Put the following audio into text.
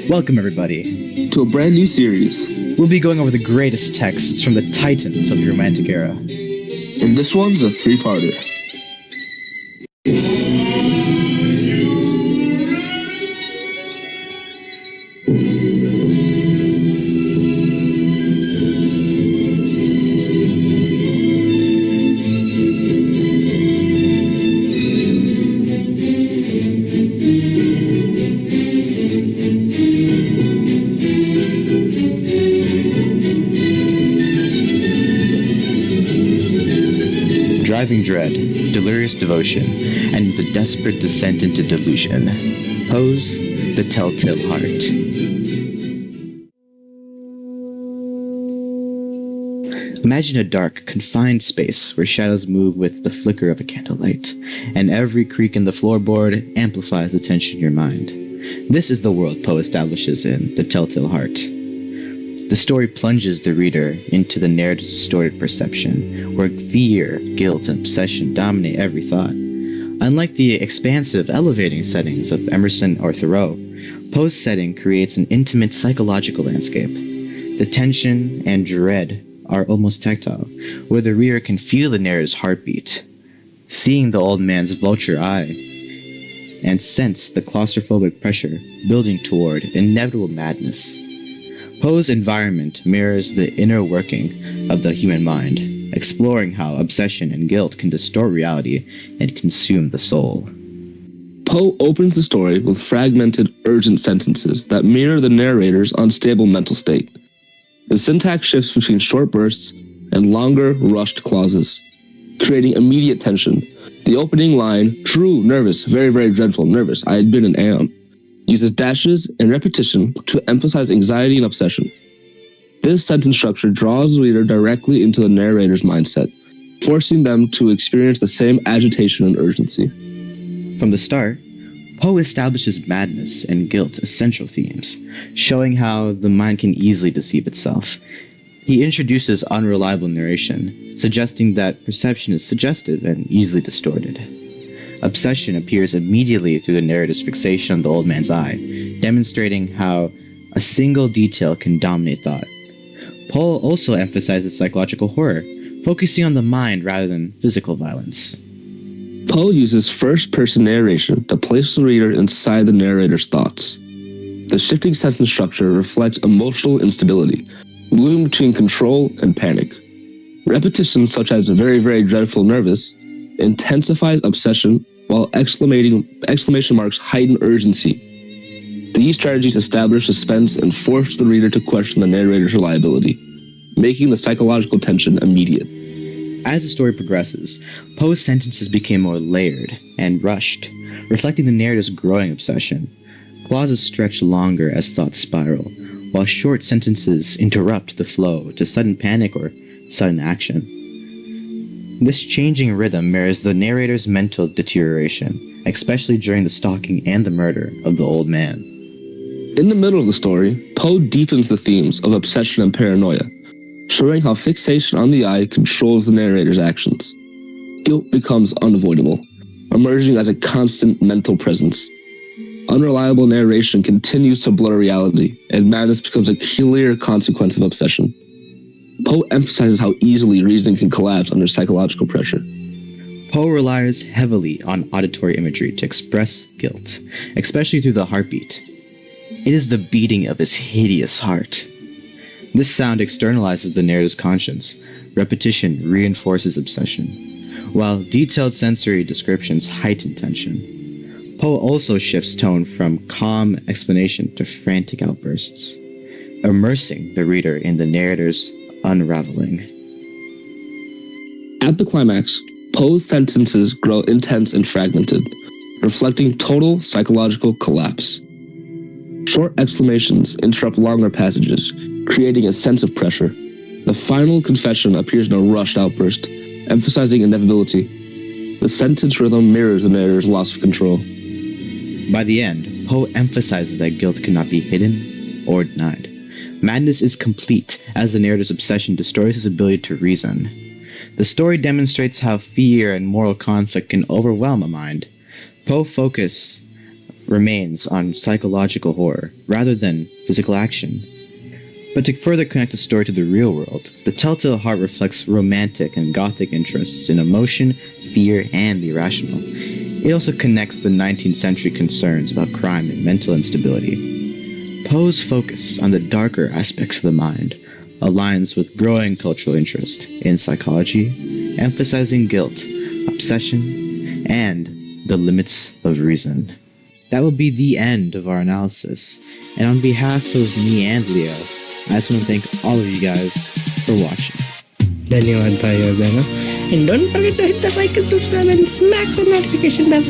Welcome, everybody. To a brand new series. We'll be going over the greatest texts from the titans of the Romantic era. And this one's a three-parter. Driving Dread, Delirious Devotion, and the Desperate Descent into Delusion. Poe's The Telltale Heart. Imagine a dark, confined space where shadows move with the flicker of a candlelight, and every creak in the floorboard amplifies the tension in your mind. This is the world Poe establishes in The Telltale Heart. The story plunges the reader into the narrative's distorted perception, where fear, guilt, and obsession dominate every thought. Unlike the expansive, elevating settings of Emerson or Thoreau, Poe's setting creates an intimate psychological landscape. The tension and dread are almost tactile, where the reader can feel the narrative's heartbeat, seeing the old man's vulture eye, and sense the claustrophobic pressure building toward inevitable madness. Poe's environment mirrors the inner working of the human mind, exploring how obsession and guilt can distort reality and consume the soul. Poe opens the story with fragmented, urgent sentences that mirror the narrator's unstable mental state. The syntax shifts between short bursts and longer, rushed clauses, creating immediate tension. The opening line, true, nervous, very, very dreadful, nervous, I had been and am, uses dashes and repetition to emphasize anxiety and obsession. This sentence structure draws the reader directly into the narrator's mindset, forcing them to experience the same agitation and urgency. From the start, Poe establishes madness and guilt as central themes, showing how the mind can easily deceive itself. He introduces unreliable narration, suggesting that perception is suggestive and easily distorted. Obsession appears immediately through the narrative's fixation on the old man's eye, demonstrating how a single detail can dominate thought. Poe also emphasizes psychological horror, focusing on the mind rather than physical violence. Poe uses first-person narration to place the reader inside the narrator's thoughts. The shifting sentence structure reflects emotional instability, moving between control and panic. Repetitions such as very, very dreadful, nervous intensifies obsession, while exclamation marks heighten urgency. These strategies establish suspense and force the reader to question the narrator's reliability, making the psychological tension immediate. As the story progresses, Poe's sentences became more layered and rushed, reflecting the narrative's growing obsession. Clauses stretch longer as thoughts spiral, while short sentences interrupt the flow to sudden panic or sudden action. This changing rhythm mirrors the narrator's mental deterioration, especially during the stalking and the murder of the old man. In the middle of the story, Poe deepens the themes of obsession and paranoia, showing how fixation on the eye controls the narrator's actions. Guilt becomes unavoidable, emerging as a constant mental presence. Unreliable narration continues to blur reality, and madness becomes a clear consequence of obsession. Poe emphasizes how easily reason can collapse under psychological pressure. Poe relies heavily on auditory imagery to express guilt, especially through the heartbeat. It is the beating of his hideous heart. This sound externalizes the narrative's conscience. Repetition reinforces obsession, while detailed sensory descriptions heighten tension. Poe also shifts tone from calm explanation to frantic outbursts, immersing the reader in the narrator's unraveling. At the climax, Poe's sentences grow intense and fragmented, reflecting total psychological collapse. Short exclamations interrupt longer passages, creating a sense of pressure. The final confession appears in a rushed outburst, emphasizing inevitability. The sentence rhythm mirrors the narrator's loss of control. By the end, Poe emphasizes that guilt cannot be hidden or denied. Madness is complete as the narrative's obsession destroys his ability to reason. The story demonstrates how fear and moral conflict can overwhelm a mind. Poe's focus remains on psychological horror rather than physical action. But to further connect the story to the real world, The Telltale Heart reflects romantic and gothic interests in emotion, fear, and the irrational. It also connects the 19th century concerns about crime and mental instability. Poe's focus on the darker aspects of the mind aligns with growing cultural interest in psychology, emphasizing guilt, obsession, and the limits of reason. That will be the end of our analysis, and on behalf of me and Leo, I just want to thank all of you guys for watching. धन्यवाद भाई और बहनों, and don't forget to hit the like and subscribe and smack the notification bell.